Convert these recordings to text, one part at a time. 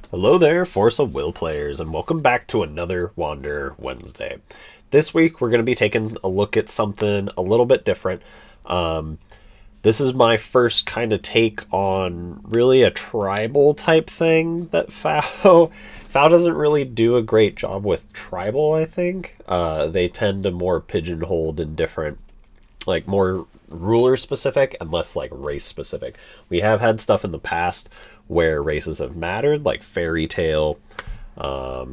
Hello there, Force of Will players, and welcome back to another Wander Wednesday. This week we're going to be taking a look at something a little bit different. Um, this is my first kind of take on really a tribal type thing that FAO doesn't really do a great job with tribal, I think. They tend to more pigeonholed in different, like more ruler specific and less like race specific. We have had stuff in the past where races have mattered, like fairy tale,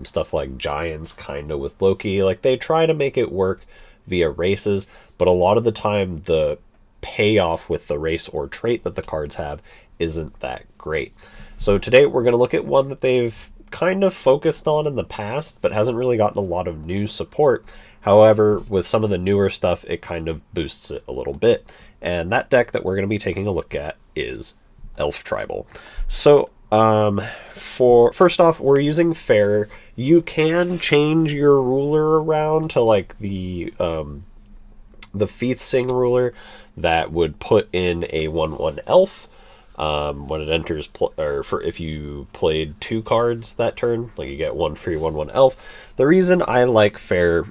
stuff like giants, kind of with Loki. Like they try to make it work via races, but a lot of the time the payoff with the race or trait that the cards have isn't that great. So today we're going to look at one that they've kind of focused on in the past, but hasn't really gotten a lot of new support. However, with some of the newer stuff, it kind of boosts it a little bit. And that deck that we're going to be taking a look at is Elf Tribal. So, for first off, we're using Fair. You can change your ruler around to like the Feath Sing ruler that would put in a 1/1 elf. When it enters, or for if you played 2 cards that turn, like you get 1 free 1/1 elf. The reason I like Fair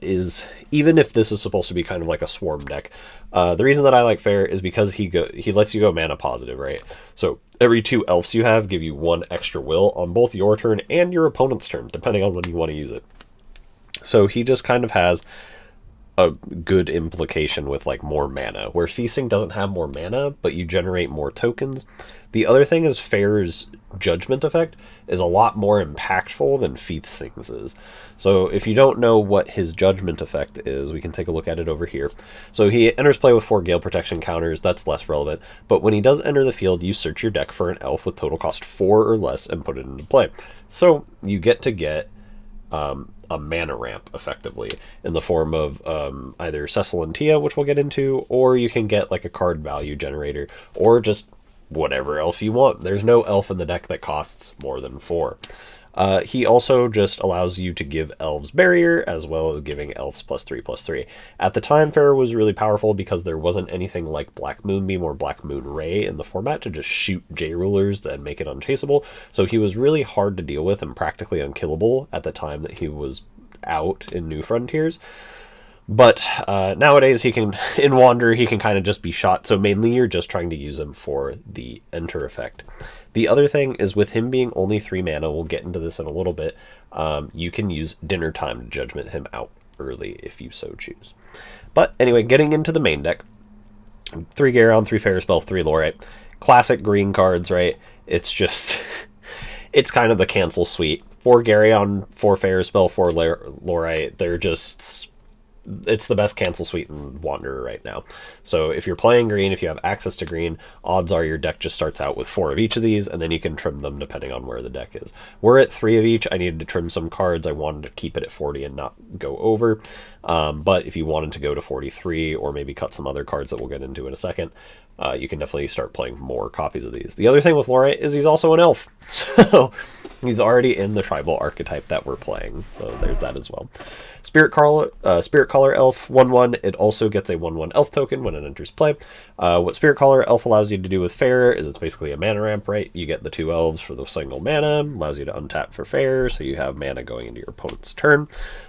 is, even if this is supposed to be kind of like a swarm deck, the reason that I like Fair is because he lets you go mana positive, right? So every 2 elves you have give you 1 extra will on both your turn and your opponent's turn, depending on when you want to use it. So he just kind of has a good implication with like more mana, where feasting doesn't have more mana, but you generate more tokens. The other thing is Fair's judgment effect is a lot more impactful than Feasting's is. So if you don't know what his judgment effect is, we can take a look at it over here. So he enters play with 4 Gale Protection counters. That's less relevant, but when he does enter the field, you search your deck for an elf with total cost 4 or less and put it into play. So you get a mana ramp, effectively, in the form of either Cecil and Tia, which we'll get into, or you can get like a card value generator, or just whatever elf you want. There's no elf in the deck that costs more than 4. He also just allows you to give elves barrier, as well as giving elves +3/+3. At the time, Fair was really powerful because there wasn't anything like Black Moonbeam or Black Moon Ray in the format to just shoot J-Rulers and make it unchaseable, so he was really hard to deal with and practically unkillable at the time that he was out in New Frontiers. But nowadays, he can, in Wander, he can kind of just be shot, so mainly you're just trying to use him for the enter effect. The other thing is, with him being only 3 mana, we'll get into this in a little bit, you can use Dinner Time to judgment him out early if you so choose. But anyway, getting into the main deck, 3 Garon, 3 Fair Spell, 3 Lorite. Classic green cards, right? It's just, it's kind of the cancel suite. 4 Garon, 4 Fair Spell, 4 Lorite, they're just, it's the best cancel suite in Wanderer right now. So if you're playing green, if you have access to green, odds are your deck just starts out with 4 of each of these, and then you can trim them depending on where the deck is. We're at 3 of each. I needed to trim some cards. I wanted to keep it at 40 and not go over. But if you wanted to go to 43, or maybe cut some other cards that we'll get into in a second, you can definitely start playing more copies of these. The other thing with Lorite is he's also an elf. So he's already in the tribal archetype that we're playing. So there's that as well. Spirit Caller Elf, 1/1. It also gets a 1/1 elf token when it enters play. What Spirit Caller Elf allows you to do with Fair is it's basically a mana ramp, right? You get the 2 elves for the single mana, allows you to untap for Fair, so you have mana going into your opponent's turn.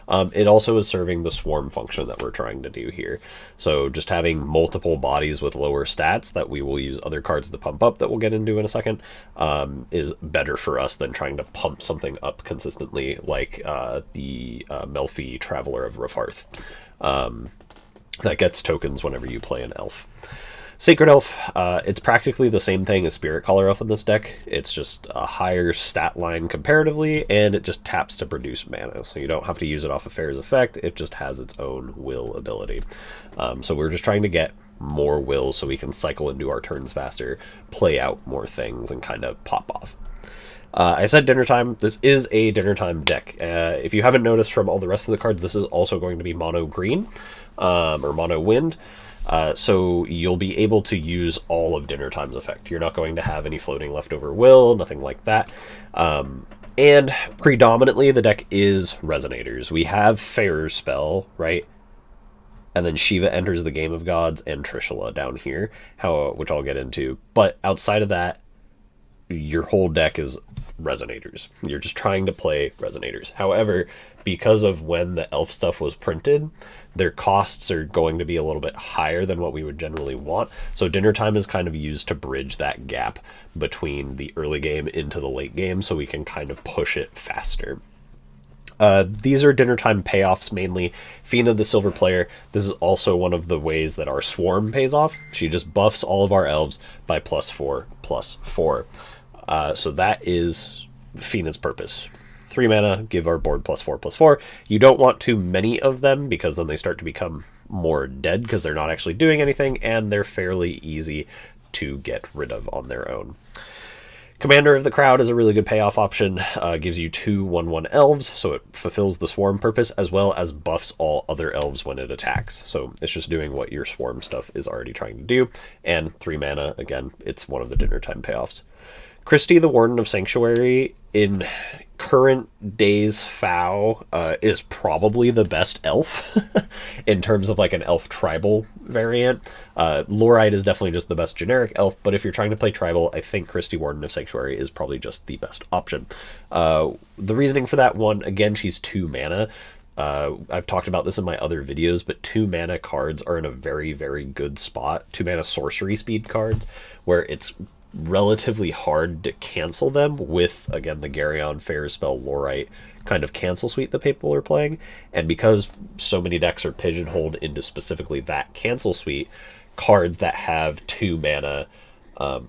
It also is serving the swarm function that we're trying to do here. So just having multiple bodies with lower stats that we will use other cards to pump up that we'll get into in a second is better for us than trying to pump something up consistently like the Melfi Traveler of Rafarth. That gets tokens whenever you play an elf. Sacred Elf, it's practically the same thing as Spirit Caller Elf in this deck. It's just a higher stat line comparatively, and it just taps to produce mana. So you don't have to use it off of Fair's effect, it just has its own will ability. So we're just trying to get more will so we can cycle into our turns faster, play out more things, and kind of pop off. I said Dinner Time. This is a Dinner Time deck. If you haven't noticed from all the rest of the cards, this is also going to be mono green, or mono wind. So you'll be able to use all of Dinner Time's effect. You're not going to have any floating leftover will, nothing like that. And predominantly the deck is Resonators. We have Fair's Spell, right? And then Shiva enters the Game of Gods and Trishula down here, which I'll get into. But outside of that, your whole deck is resonators. You're just trying to play resonators. However, because of when the elf stuff was printed, their costs are going to be a little bit higher than what we would generally want. So dinner time is kind of used to bridge that gap between the early game into the late game, so we can kind of push it faster. These are dinner time payoffs mainly. Fina, the silver player, this is also one of the ways that our swarm pays off. She just buffs all of our elves by +4/+4. So that is Fina's purpose. 3 mana, give our board +4/+4. You don't want too many of them because then they start to become more dead because they're not actually doing anything, and they're fairly easy to get rid of on their own. Commander of the Crowd is a really good payoff option. Gives you 2 1/1 elves, so it fulfills the swarm purpose as well as buffs all other elves when it attacks. So it's just doing what your swarm stuff is already trying to do. And 3 mana, again, it's one of the dinner time payoffs. Christy, the Warden of Sanctuary, in current days FAO, is probably the best elf in terms of like an elf tribal variant. Lorite is definitely just the best generic elf, but if you're trying to play tribal, I think Christy, Warden of Sanctuary is probably just the best option. The reasoning for that one, again, she's 2 mana. I've talked about this in my other videos, but 2 mana cards are in a very, very good spot. 2 mana sorcery speed cards, where it's relatively hard to cancel them with, again, the Garyon, Fairspell, Lorite kind of cancel suite that people are playing. And because so many decks are pigeonholed into specifically that cancel suite, cards that have 2 mana,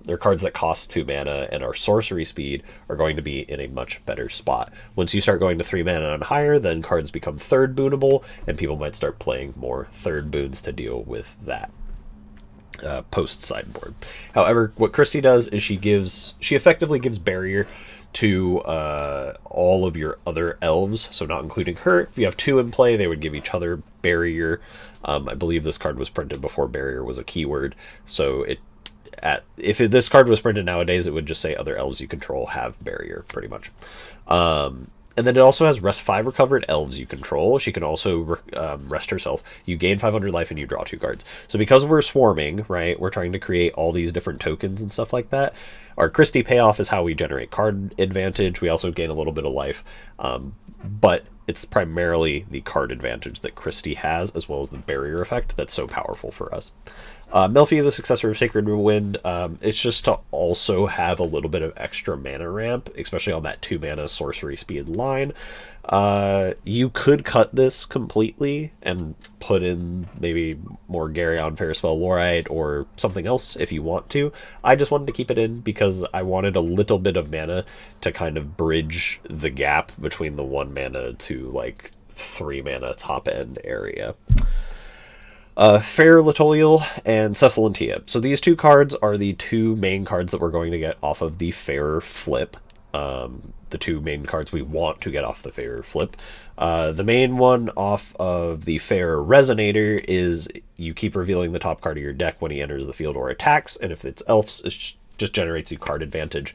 they're cards that cost 2 mana and are sorcery speed, are going to be in a much better spot. Once you start going to 3 mana and higher, then cards become third boonable, and people might start playing more third boons to deal with that post sideboard. However, what Christy does is she effectively gives barrier to all of your other elves, so not including her. If you have 2 in play, they would give each other barrier. I believe this card was printed before barrier was a keyword, so if this card was printed nowadays, it would just say other elves you control have barrier, pretty much. And then it also has rest 5 recovered elves you control. She can also rest herself. You gain 500 life and you draw 2 cards. So because we're swarming, right, we're trying to create all these different tokens and stuff like that. Our Christy payoff is how we generate card advantage. We also gain a little bit of life. But it's primarily the card advantage that Christy has, as well as the barrier effect that's so powerful for us. Melfi, the successor of Sacred Wind, it's just to also have a little bit of extra mana ramp, especially on that 2 mana sorcery speed line. You could cut this completely and put in maybe more Garyon, Fairspell, Lorite, or something else if you want to. I just wanted to keep it in because I wanted a little bit of mana to kind of bridge the gap between the 1 mana to like 3 mana top end area. Fair Latoliel and Cecil and Tia. So these 2 cards are the 2 main cards that we're going to get off of the Fair flip. The 2 main cards we want to get off the Fair flip. The main one off of the Fair Resonator is you keep revealing the top card of your deck when he enters the field or attacks, and if it's elves, it just generates you card advantage.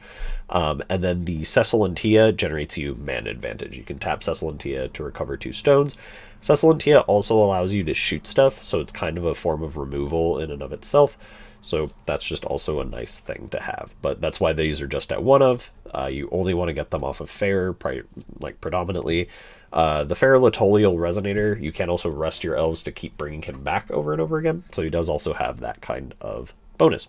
And then the Cecil and Tia generates you mana advantage. You can tap Cecil and Tia to recover 2 stones. Cecil and Tia also allows you to shoot stuff, so it's kind of a form of removal in and of itself. So that's just also a nice thing to have. But that's why these are just at 1 of. You only want to get them off of Fair, predominantly. The Fair Latoliel Resonator, you can also rest your elves to keep bringing him back over and over again. So he does also have that kind of bonus.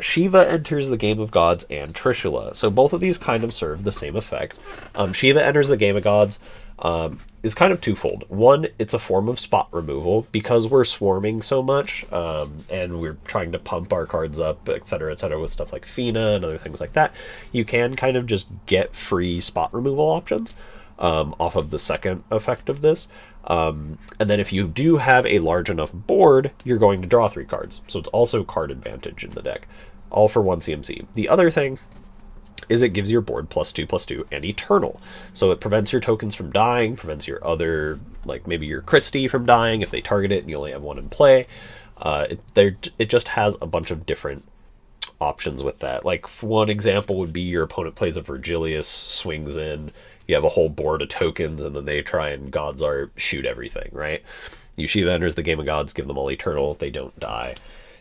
Shiva enters the Game of Gods and Trishula. So both of these kind of serve the same effect. Shiva enters the Game of Gods is kind of twofold. One, it's a form of spot removal because we're swarming so much and we're trying to pump our cards up, etc., with stuff like Fina and other things like that. You can kind of just get free spot removal options off of the second effect of this. And then if you do have a large enough board, you're going to draw 3 cards. So it's also card advantage in the deck, all for 1 CMC. The other thing is it gives your board +2/+2 and Eternal. So it prevents your tokens from dying, prevents your other, like maybe your Christie from dying if they target it and you only have 1 in play. It just has a bunch of different options with that. Like one example would be your opponent plays a Virgilius, swings in, you have a whole board of tokens, and then they try and God's Art shoot everything, right? Shiva enters the Game of Gods, give them all Eternal, they don't die,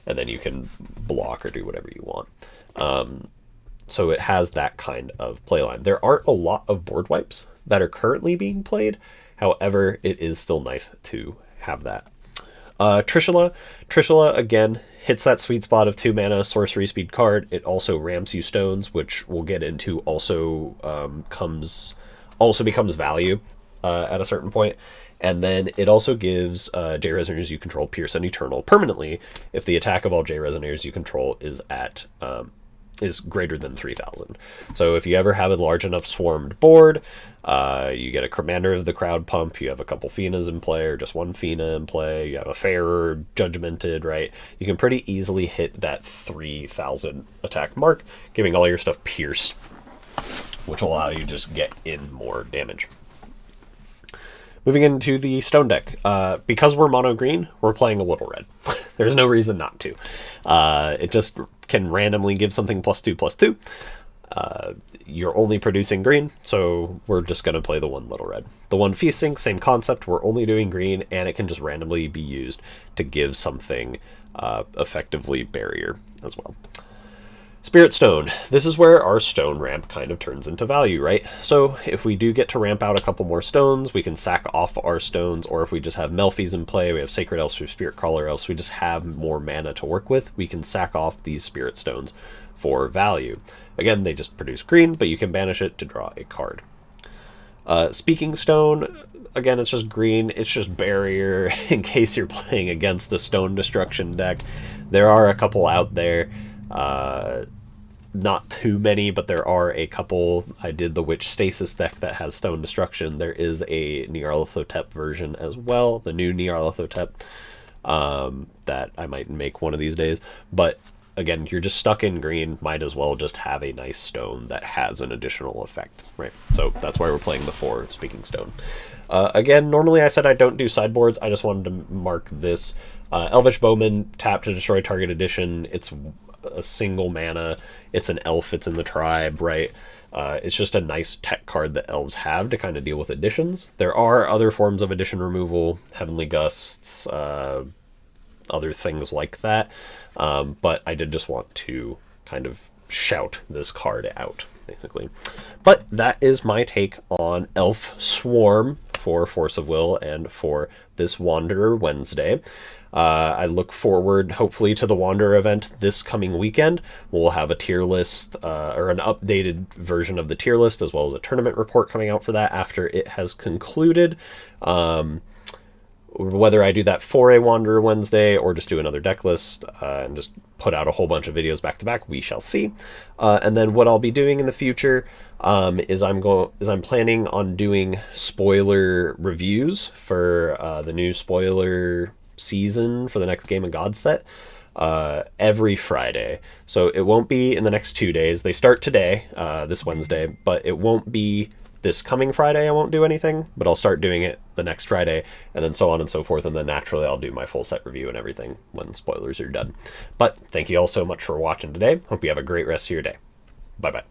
and then you can block or do whatever you want. So it has that kind of playline. There aren't a lot of board wipes that are currently being played. However, it is still nice to have that. Trishula. Trishula, again, hits that sweet spot of 2 mana, sorcery speed card. It also ramps you stones, which we'll get into also becomes value at a certain point. And then it also gives J Resonators you control Pierce and Eternal permanently if the attack of all J Resonators you control is greater than 3,000. So if you ever have a large enough swarmed board, you get a Commander of the Crowd pump, you have a couple Finas in play, or just one Fina in play, you have a Fairer, Judgmented, right? You can pretty easily hit that 3,000 attack mark, giving all your stuff Pierce, which will allow you to just get in more damage. Moving into the stone deck, because we're mono green, we're playing a little red. There's no reason not to. It just can randomly give something +2/+2. You're only producing green, so we're just going to play the one little red. The one Feasting, same concept, we're only doing green, and it can just randomly be used to give something effectively barrier as well. Spirit Stone. This is where our stone ramp kind of turns into value, right? So if we do get to ramp out a couple more stones, we can sack off our stones, or if we just have Melfies in play, we have Sacred Elves or Spirit Crawler Elves, we just have more mana to work with, we can sack off these Spirit Stones for value. Again, they just produce green, but you can banish it to draw a card. Speaking Stone, again, it's just green, it's just barrier in case you're playing against a stone destruction deck. There are a couple out there. Not too many, but there are a couple. I did the Witch Stasis deck that has Stone Destruction. There is a Nyarlathotep version as well, the new Nyarlathotep, that I might make one of these days. But again, you're just stuck in green, might as well just have a nice stone that has an additional effect, right? So that's why we're playing the 4 Speaking Stone. Again, normally I said I don't do sideboards. I just wanted to mark this. Elvish Bowman, tap to destroy target addition. It's a single mana, it's an elf, it's in the tribe, right? It's just a nice tech card that elves have to kind of deal with additions. There are other forms of addition removal, Heavenly Gusts, other things like that, but I did just want to kind of shout this card out, basically. But that is my take on Elf Swarm for Force of Will and for this Wanderer Wednesday. I look forward, hopefully, to the Wanderer event this coming weekend. We'll have a tier list, or an updated version of the tier list, as well as a tournament report coming out for that after it has concluded. Whether I do that for a Wanderer Wednesday or just do another deck list and just put out a whole bunch of videos back to back, we shall see. And then what I'll be doing in the future is I'm planning on doing spoiler reviews for the new spoiler season for the next Game of God set every Friday. So it won't be in the next 2 days. They start today, this Wednesday, but it won't be this coming Friday. I won't do anything, but I'll start doing it the next Friday, and then so on and so forth, and then naturally I'll do my full set review and everything when spoilers are done. But thank you all so much for watching today. Hope you have a great rest of your day. Bye bye.